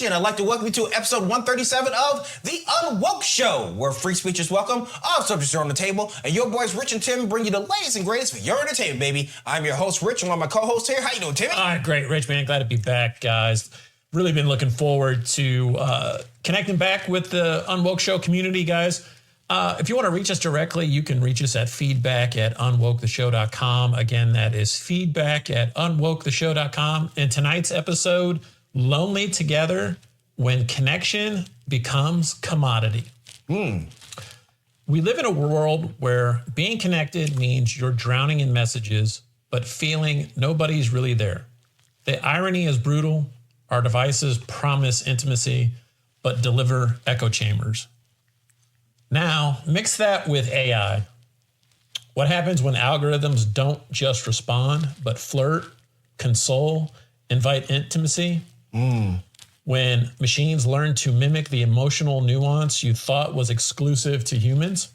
nation, I'd like to welcome you to episode 137 of the UnWoke Show, where free speech is welcome, all subjects are on the table, and your boys Rich and Tim bring you the latest and greatest for your entertainment, baby. I'm your host, Rich, and one of my co-hosts here. How you doing, Timmy? All right, great, Rich, man. Glad to be back, guys. Really been looking forward to connecting back with the UnWoke Show community, guys. If you want to reach us directly, you can reach us at feedback@unwoketheshow.com. Again, that is feedback@unwoketheshow.com. In tonight's episode, Lonely Together When Connection Becomes Commodity. We live in a world where being connected means you're drowning in messages, but feeling nobody's really there. The irony is brutal. Our devices promise intimacy, but deliver echo chambers. Now, mix that with AI. What happens when algorithms don't just respond, but flirt, console, invite intimacy? When machines learn to mimic the emotional nuance you thought was exclusive to humans?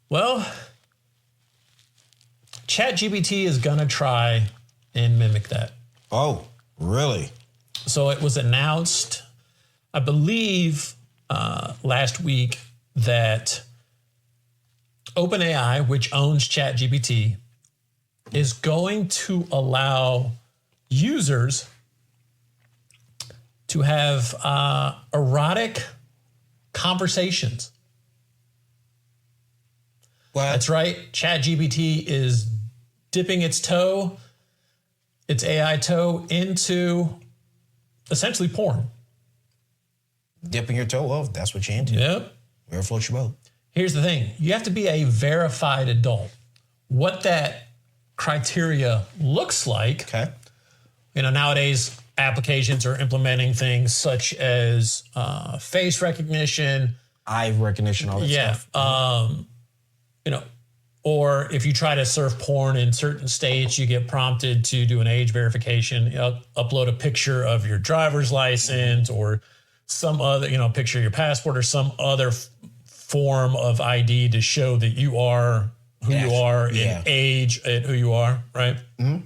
Well, ChatGPT is going to try and mimic that. Oh, really? So it was announced, I believe, last week that OpenAI, which owns ChatGPT, is going to allow users to have erotic conversations. What? That's right. ChatGPT is dipping its AI toe, into essentially porn. Dipping your toe off, that's what you're into. Yep. Where floats your boat. Here's the thing. You have to be a verified adult. What that criteria looks like, Okay. Nowadays applications are implementing things such as face recognition. Eye recognition, all that stuff. Or if you try to surf porn in certain states, you get prompted to do an age verification, upload a picture of your driver's license or some other, picture of your passport or some other form of ID to show that you are who you are in age and who you are, right? Mm-hmm.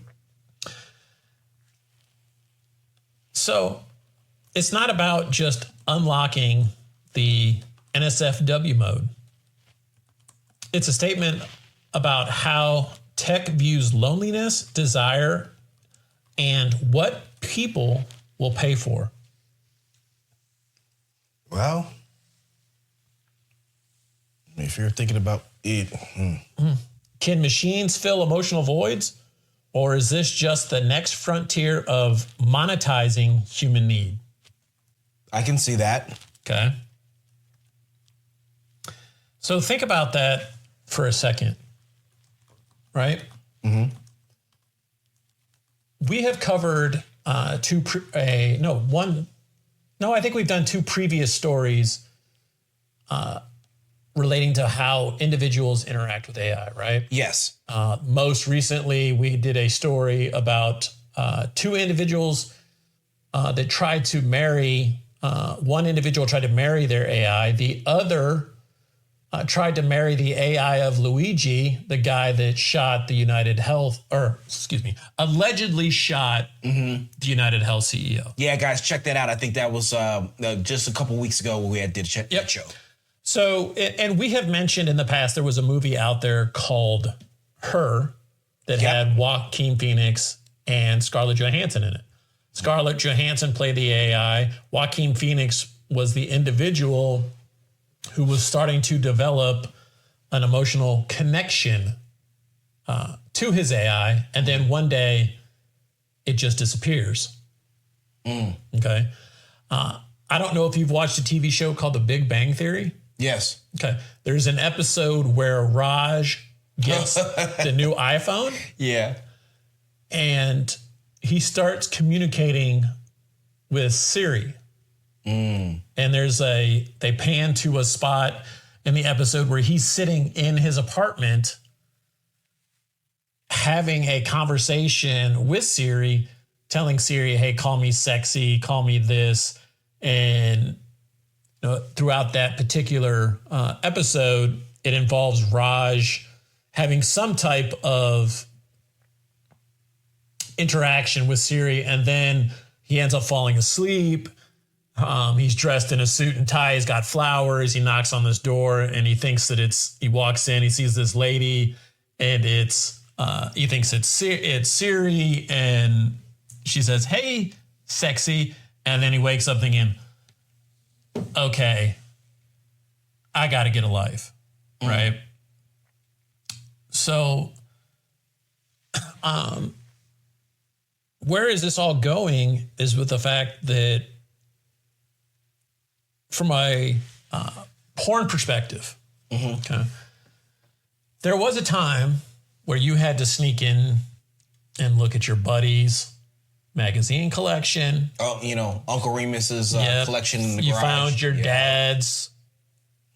So it's not about just unlocking the NSFW mode. It's a statement about how tech views loneliness, desire, and what people will pay for. Well, if you're thinking about it. Can machines fill emotional voids? Or is this just the next frontier of monetizing human need? I can see that. Okay. So think about that for a second, right? Mm-hmm. We have covered I think we've done two previous stories relating to how individuals interact with AI, right? Yes. Most recently, we did a story about two individuals that tried to marry. One individual tried to marry their AI. The other tried to marry the AI of Luigi, the guy that shot the allegedly shot the United Health CEO. Yeah, guys, check that out. I think that was just a couple weeks ago when we did that show. So, and we have mentioned in the past, there was a movie out there called Her that had Joaquin Phoenix and Scarlett Johansson in it. Scarlett Johansson played the AI. Joaquin Phoenix was the individual who was starting to develop an emotional connection to his AI. And then one day it just disappears. Okay. I don't know if you've watched a TV show called The Big Bang Theory. Yes. Okay. There's an episode where Raj gets the new iPhone. Yeah. And he starts communicating with Siri. And they pan to a spot in the episode where he's sitting in his apartment having a conversation with Siri, telling Siri, hey, call me sexy, call me this. And throughout that particular episode, it involves Raj having some type of interaction with Siri, and then he ends up falling asleep. He's dressed in a suit and tie. He's got flowers. He knocks on this door, and he thinks that he walks in. He sees this lady, and he thinks it's Siri, and she says, "Hey, sexy," and then he wakes up thinking, "Okay, I got to get a life," right? So, where is this all going is with the fact that from a porn perspective, okay, there was a time where you had to sneak in and look at your buddy's magazine collection. Oh, Uncle Remus's collection in the you garage. You found your dad's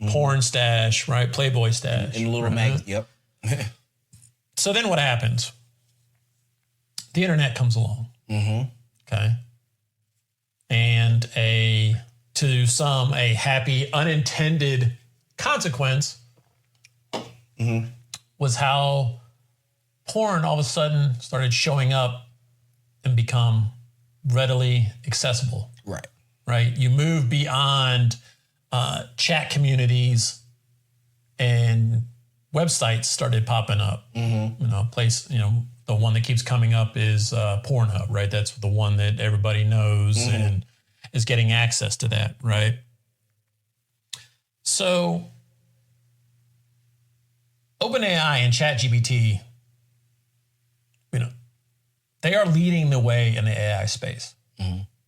porn stash, right? Playboy stash. In a little yep. So then what happens? The internet comes along. Okay. And to some, a happy, unintended consequence was how porn all of a sudden started showing up and become readily accessible. Right. Right. You move beyond chat communities, and websites started popping up. The one that keeps coming up is Pornhub, right? That's the one that everybody knows and is getting access to that, right? So OpenAI and ChatGPT, they are leading the way in the AI space.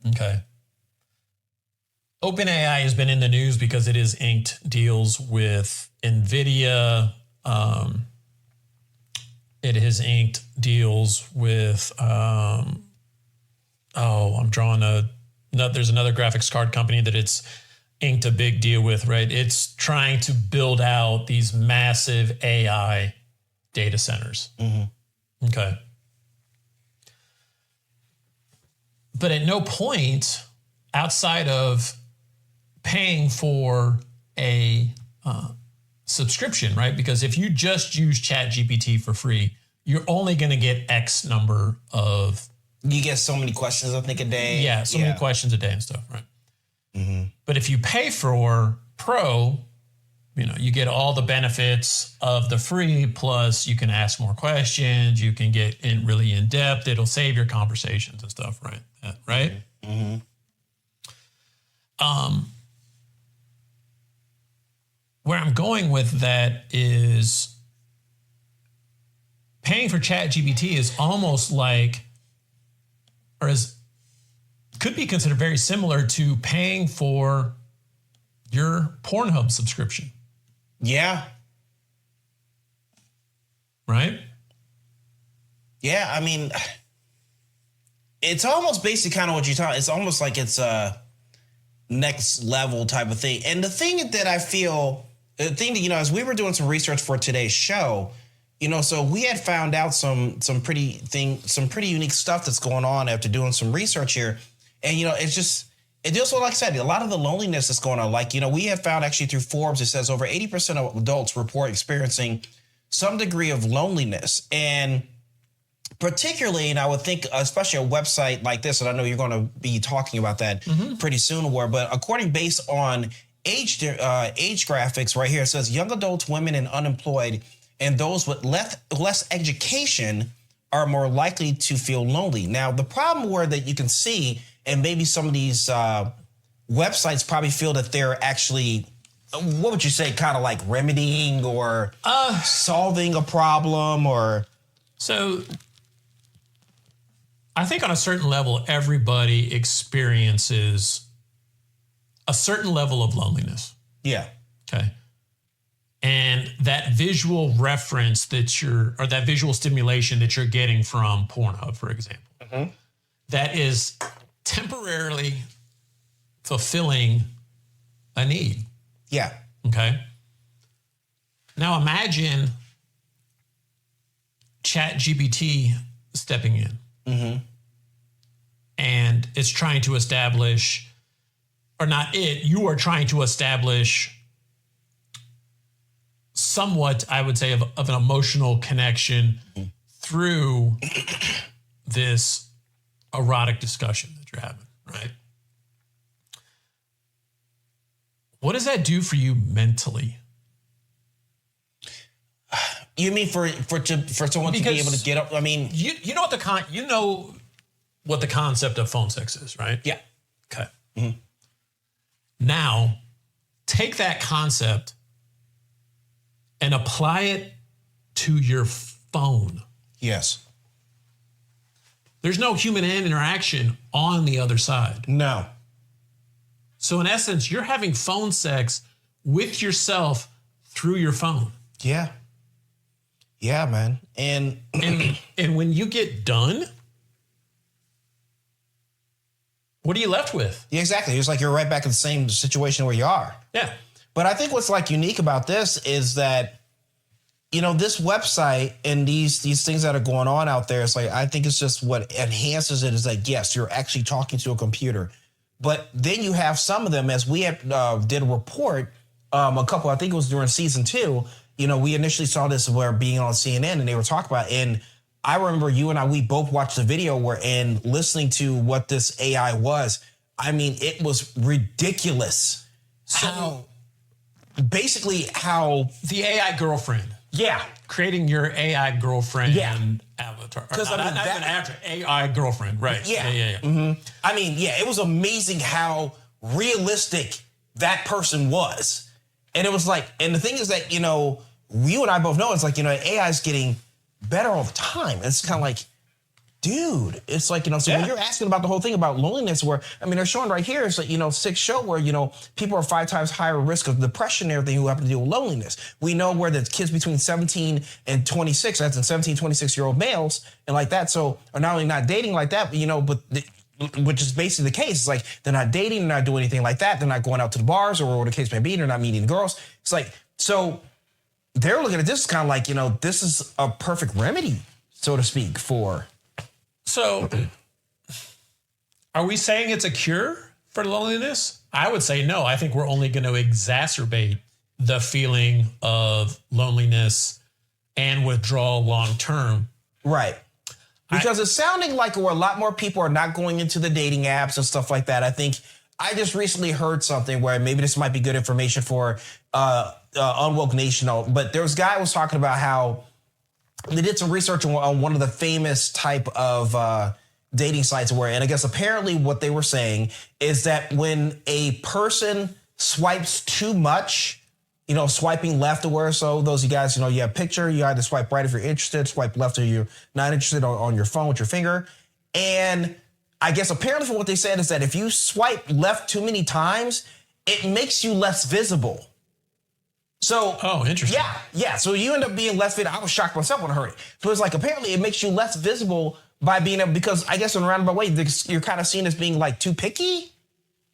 Okay. OpenAI has been in the news because it has inked deals with NVIDIA. It has inked deals with, there's another graphics card company that it's inked a big deal with, right? It's trying to build out these massive AI data centers. Okay. But at no point outside of paying for a subscription, right? Because if you just use ChatGPT for free, you're only going to get X number of... You get so many questions, I think, a day. Yeah, many questions a day and stuff, right? But if you pay for Pro, you get all the benefits of the free, plus you can ask more questions, you can get really in depth, it'll save your conversations and stuff, right? Right? Where I'm going with that is paying for ChatGPT is almost like, could be considered very similar to paying for your Pornhub subscription. Yeah. Right? Yeah, I mean, it's almost basically kind of what you're talking. It's almost like it's a next level type of thing. And the thing that I feel, as we were doing some research for today's show, so we had found out some pretty unique stuff that's going on after doing some research here. And, it deals with, like I said, a lot of the loneliness that's going on. Like, we have found actually through Forbes, it says over 80% of adults report experiencing some degree of loneliness. And particularly, and I would think, especially a website like this, and I know you're going to be talking about that pretty soon, but based on age graphics right here, it says young adults, women, and unemployed, and those with less education are more likely to feel lonely. Now, the problem where that you can see, and maybe some of these websites probably feel that they're actually, what would you say, kind of like remedying or solving a problem or... So I think on a certain level, everybody experiences a certain level of loneliness. Yeah. Okay. And that visual reference or that visual stimulation that you're getting from Pornhub, for example, that is temporarily fulfilling a need. Yeah. Okay. Now imagine ChatGPT stepping in. And it's trying to establish, or not you are trying to establish somewhat, I would say, of an emotional connection through this erotic discussion that you're having, right? What does that do for you mentally? You mean for someone to be able to get up? I mean, you know what the concept of phone sex is, right? Yeah. Okay. Mm-hmm. Now, take that concept and apply it to your phone. Yes. There's no human interaction on the other side. No. So in essence, you're having phone sex with yourself through your phone. Yeah. Yeah, man. And when you get done, what are you left with? Yeah, exactly. It's like you're right back in the same situation where you are. Yeah. But I think what's like unique about this is that, you know, this website and these things that are going on out there, it's like, I think it's just what enhances it is like, yes, you're actually talking to a computer. But then you have some of them, as we had, did a report, a couple, I think it was during season 2, you know, we initially saw this where being on CNN and they were talking about it. And I remember you and we both watched the video and listening to what this AI was. I mean, it was ridiculous. So basically how the AI girlfriend. Yeah. Creating your AI girlfriend avatar. Because I mean, that AI girlfriend, right? Yeah. Mm-hmm. I mean, yeah, it was amazing how realistic that person was. And it was like, and the thing is that, you know, you and I both know it's like, you know, AI is getting better all the time. It's kind of like, dude, it's like, you know, so when you're asking about the whole thing about loneliness, where, I mean, they're showing right here, it's like, you know, 6 show where, you know, people are 5 times higher risk of depression and everything who have to deal with loneliness. We know where the kids between 17 and 26, that's in 17, 26-year-old males and like that. So are not only not dating like that, but, you know, which is basically the case. It's like they're not dating, they're not doing anything like that. They're not going out to the bars or whatever the case may be. They're not meeting girls. It's like, so they're looking at this as kind of like, you know, this is a perfect remedy, so to speak, for. So are we saying it's a cure for loneliness? I would say no. I think we're only going to exacerbate the feeling of loneliness and withdrawal long term. Right. Because it's sounding like where a lot more people are not going into the dating apps and stuff like that. I think I just recently heard something where maybe this might be good information for UnWoke Nation. But there was a guy who was talking about how they did some research on one of the famous type of dating sites where, and I guess apparently what they were saying is that when a person swipes too much, you know, swiping left or where, so those of you guys, you know, you have a picture, you either swipe right if you're interested, swipe left if you're not interested on your phone with your finger. And I guess apparently from what they said is that if you swipe left too many times, it makes you less visible. So, interesting. Yeah. So you end up being less visible. I was shocked myself when I heard it. So it's like apparently it makes you less visible by being able, because I guess in a roundabout way, you're kind of seen as being like too picky.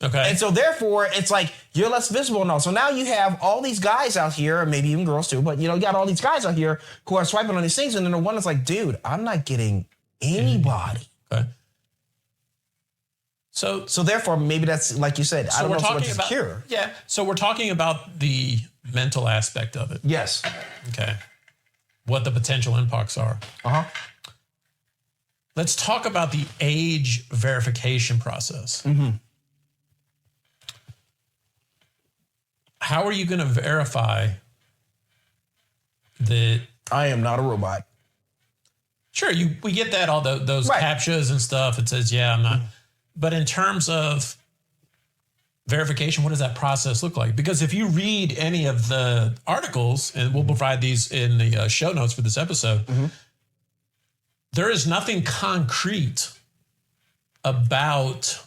Okay. And so therefore it's like you're less visible now. So now you have all these guys out here, maybe even girls too, but you know, you got all these guys out here who are swiping on these things, and then the one is like, dude, I'm not getting anybody. Okay. So therefore maybe that's like you said, I don't know so much as a cure. Yeah. So we're talking about the mental aspect of it. Yes. Okay. What the potential impacts are. Uh-huh. Let's talk about the age verification process. Mm-hmm. How are you going to verify that I am not a robot? Sure, we get that, all those CAPTCHAs and stuff. It says, yeah, I'm not. Mm-hmm. But in terms of verification, what does that process look like? Because if you read any of the articles, and we'll provide these in the show notes for this episode, there is nothing concrete about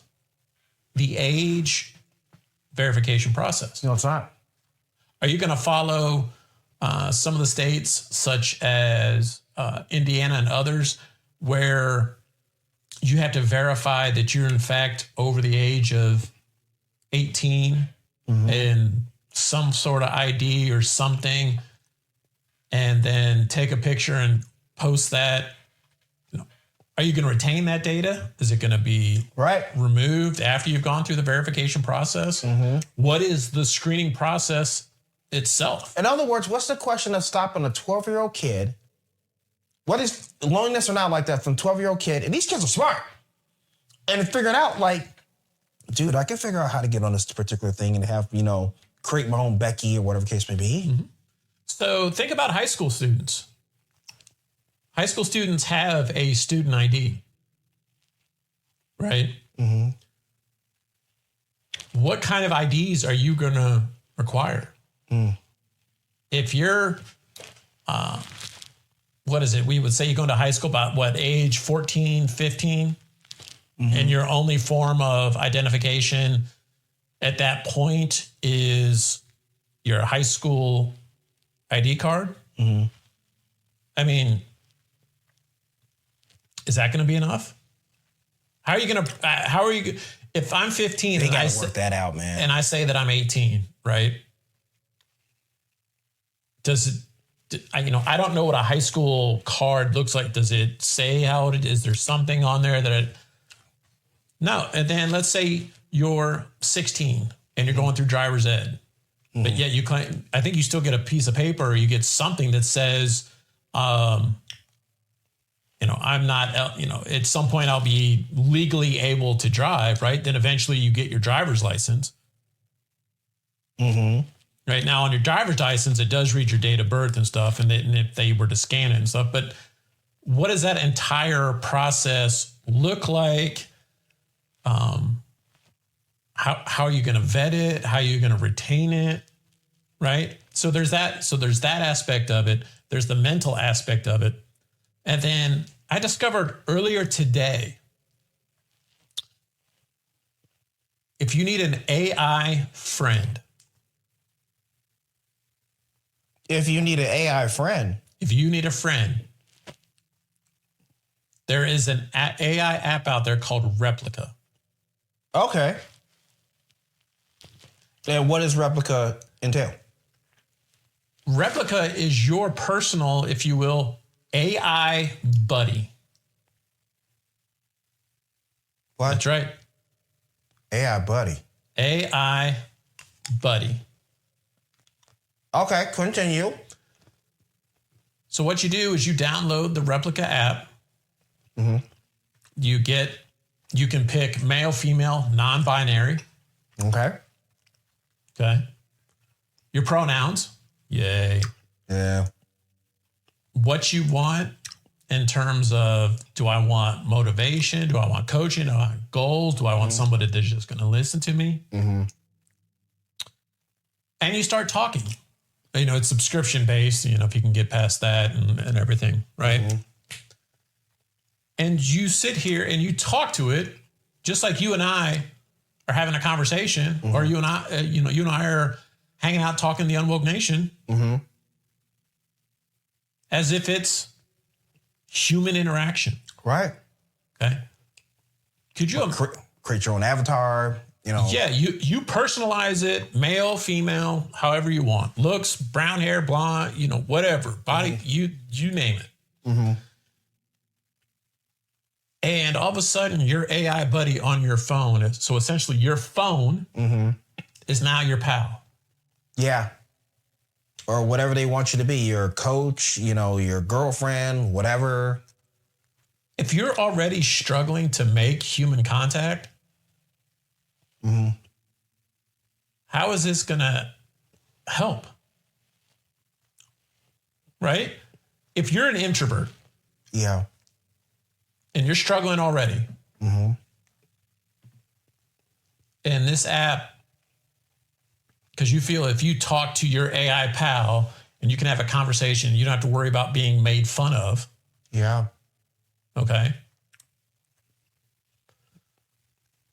the age verification process. No, it's not. Are you going to follow some of the states such as Indiana and others where you have to verify that you're in fact over the age of 18 and some sort of ID or something, and then take a picture and post that? Are you going to retain that data? Is it going to be removed after you've gone through the verification process? What is the screening process itself? In other words, what's the question of stopping a 12-year-old kid What is loneliness or not like that from 12-year-old kid? And these kids are smart. And figuring out like, dude, I can figure out how to get on this particular thing and have, create my own Becky or whatever the case may be. Mm-hmm. So think about high school students. High school students have a student ID, right? Mm-hmm. What kind of IDs are you going to require? If you're, what is it? We would say you're going to high school about what age, 14, 15? And your only form of identification at that point is your high school ID card. I mean, is that going to be enough? How are you, if I'm 15 They and gotta work that out, man. and I say that I'm 18, right? I don't know what a high school card looks like. Does it say how it is? There something on there no. And then let's say you're 16 and you're going through driver's ed, but yet you claim, I think you still get a piece of paper or you get something that says, I'm not, at some point I'll be legally able to drive, right? Then eventually you get your driver's license. Right now on your driver's license, it does read your date of birth and stuff. And if they were to scan it and stuff, but what does that entire process look like? How are you going to vet it? How are you going to retain it? Right. So there's that aspect of it. There's the mental aspect of it. And then I discovered earlier today, if you need an AI friend. If you need an AI friend. If you need a friend, there is an AI app out there called Replica. Okay. And what does Replica entail? Replica is your personal, if you will, AI buddy. What? That's right. AI buddy. AI buddy. Okay, continue. So what you do is you download the Replica app. You can pick male, female, non-binary. Okay. Your pronouns. Yay. Yeah. What you want in terms of, do I want motivation? Do I want coaching? Do I want goals? Do I want somebody that's just going to listen to me? And you start talking. It's subscription based, if you can get past that and everything, right? And you sit here and you talk to it just like you and I are having a conversation, or you and I, you and I are hanging out talking the UnWoke Nation, as if it's human interaction. Right. Okay. Could you create your own avatar? Yeah, you personalize it, male, female, however you want. Looks, brown hair, blonde, whatever. Body, you name it. And all of a sudden, your AI buddy on your phone, so essentially your phone is now your pal. Yeah. Or whatever they want you to be, your coach, your girlfriend, whatever. If you're already struggling to make human contact, how is this going to help? Right? If you're an introvert, yeah, and you're struggling already, and this app, because you feel if you talk to your AI pal and you can have a conversation, you don't have to worry about being made fun of. Yeah. Okay.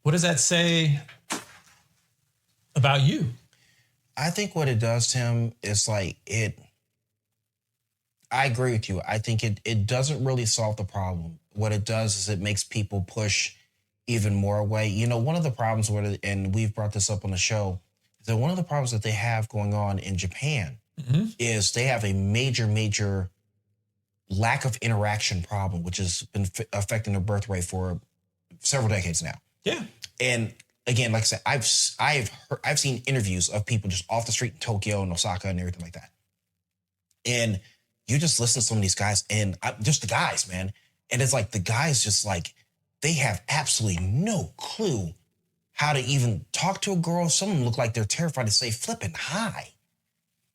What does that say about you? I think what it does, Tim, is I agree with you. I think it doesn't really solve the problem. What it does is it makes people push even more away. One of the problems and we've brought this up on the show, is that one of the problems that they have going on in Japan is they have a major, major lack of interaction problem, which has been affecting their birth rate for several decades now. Yeah. And again, like I said, I've seen interviews of people just off the street in Tokyo and Osaka and everything like that. And you just listen to some of these guys and just the guys, man. And it's like the guys just like, they have absolutely no clue how to even talk to a girl. Some of them look like they're terrified to say flipping hi.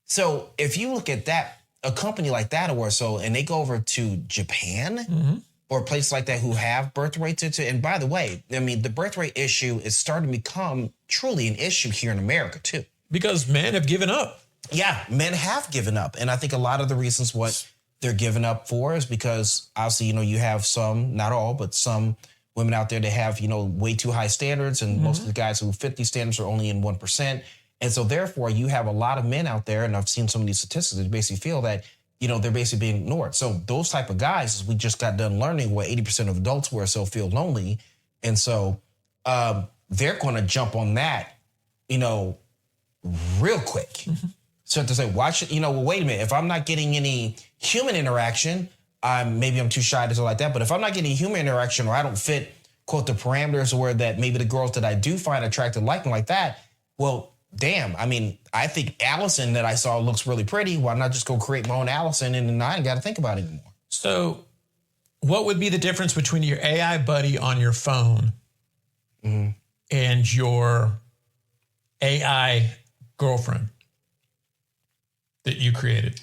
So if you look at that, a company like that or so, and they go over to Japan or places like that who have birth rates, and by the way, I mean, the birth rate issue is starting to become truly an issue here in America too. Because men have given up. Yeah, men have given up. And I think a lot of the reasons what they're giving up for is because obviously, you have some, not all, but some women out there that have, way too high standards. And most of the guys who fit these standards are only in 1%. And so therefore you have a lot of men out there, and I've seen some of these statistics that basically feel that, they're basically being ignored. So those type of guys, we just got done learning what 80% of adults feel lonely. And so they're going to jump on that, real quick. So to say, why should, well, wait a minute, if I'm not getting any human interaction, maybe I'm too shy to do like that. But if I'm not getting human interaction, or I don't fit, quote, the parameters, or that maybe the girls that I do find attractive like me like that, well, damn, I mean, I think Allison that I saw looks really pretty. Why not just go create my own Allison, and then I ain't got to think about it anymore. So what would be the difference between your AI buddy on your phone and your AI girlfriend that you created?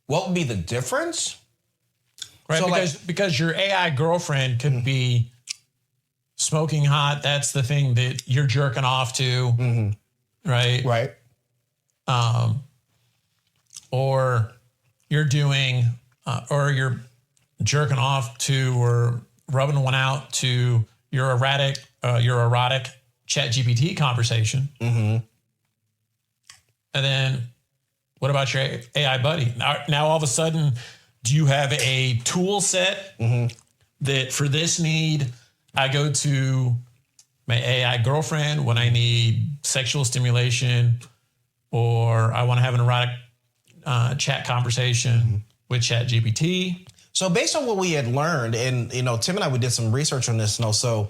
What would be the difference? Right, So because your AI girlfriend could be smoking hot. That's the thing that you're jerking off to, right? Right. Or you're doing, or you're jerking off to, or rubbing one out to your erotic ChatGPT conversation. And then what about your AI buddy? Now all of a sudden, do you have a tool set that for this need, I go to my AI girlfriend when I need sexual stimulation, or I want to have an erotic chat conversation with ChatGPT? So based on what we had learned, and Tim and I, we did some research on this, so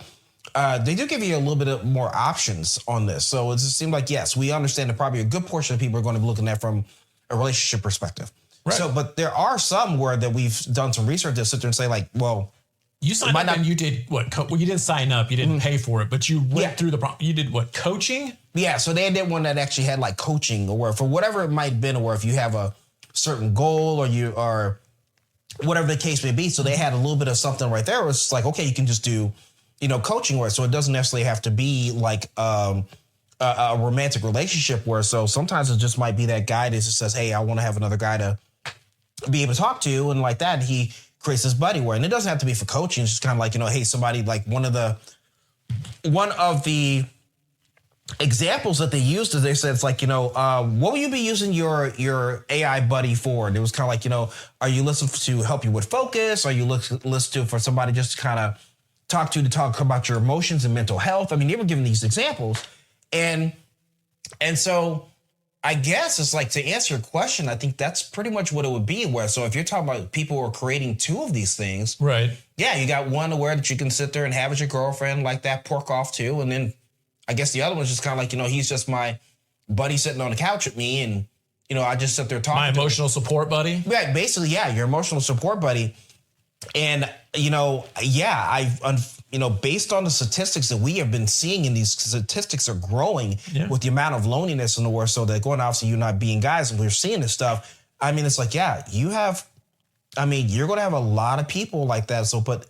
they do give you a little bit more options on this. So it just seemed like, yes, we understand that probably a good portion of people are going to be looking at from a relationship perspective. Right. So, but there are some where that we've done some research that sit there and say like, well, you signed up and you did what? Well, you didn't sign up, you didn't pay for it, but you went through you did what? Coaching? Yeah. So they did one that actually had like coaching, or for whatever it might have been, or if you have a certain goal, or you are whatever the case may be. So they had a little bit of something right there. It was like, okay, you can just do, coaching where, so it doesn't necessarily have to be like a romantic relationship where, so sometimes it just might be that guy that just says, hey, I want to have another guy to be able to talk to, and like that, and he creates this buddy where, and it doesn't have to be for coaching. It's just kind of like, hey, somebody like one of the examples that they used is they said, it's like, what will you be using your AI buddy for? And it was kind of like, are you listening to help you with focus? Are you listen to for somebody just to kind of talk about your emotions and mental health? I mean, they were giving these examples, and so I guess it's like, to answer your question, I think that's pretty much what it would be. Where, so if you're talking about people who are creating two of these things, right? Yeah, you got one where that you can sit there and have as your girlfriend, like that, pork off to, and then I guess the other one's just kind of like, he's just my buddy sitting on the couch with me, and I just sit there talking. My emotional support buddy. Yeah, basically, yeah, your emotional support buddy. And based on the statistics that we have been seeing, and these statistics are growing with the amount of loneliness in the world. So they're going, obviously, you not being guys, and we're seeing this stuff. I mean, it's like, yeah, you're going to have a lot of people like that. So, but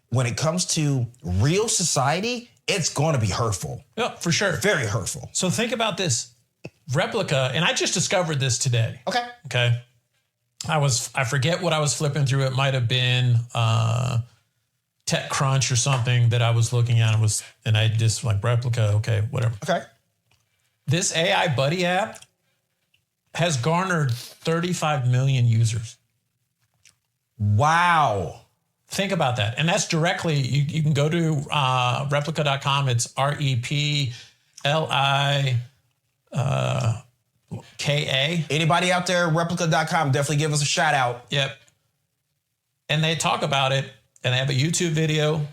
when it comes to real society, it's going to be hurtful. Yeah, for sure. Very hurtful. So think about this replica, and I just discovered this today. Okay. I forget what I was flipping through. It might have been TechCrunch or something that I was looking at. And I just like replica. Okay, whatever. Okay. This AI buddy app has garnered 35 million users. Wow. Think about that. And that's directly, you can go to replica.com. It's REPLIKA. Anybody out there, replica.com, definitely give us a shout out. Yep. And they talk about it, and they have a YouTube video,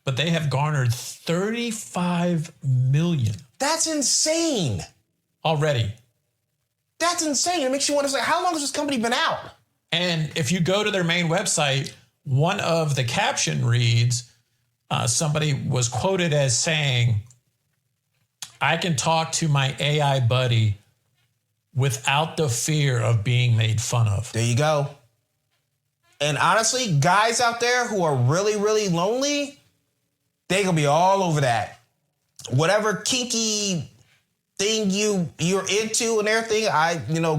but they have garnered 35 million. That's insane. Already. That's insane. It makes you want to say, how long has this company been out? And if you go to their main website, one of the caption reads, somebody was quoted as saying, "I can talk to my AI buddy without the fear of being made fun of." There you go. And honestly, guys out there who are really, really lonely, they're going to be all over that. Whatever kinky thing you're into and everything.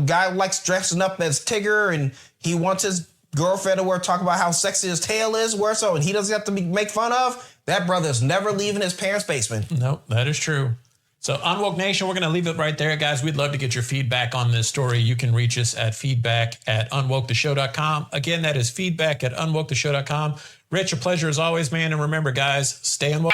Guy likes dressing up as Tigger and he wants his girlfriend to talk about how sexy his tail is, and he doesn't have to be make fun of. That brother's never leaving his parents' basement. Nope, that is true. So UnWoke Nation, we're going to leave it right there, guys. We'd love to get your feedback on this story. You can reach us at feedback@unwoketheshow.com. Again, that is feedback@unwoketheshow.com. Rich, a pleasure as always, man. And remember, guys, stay unwoke.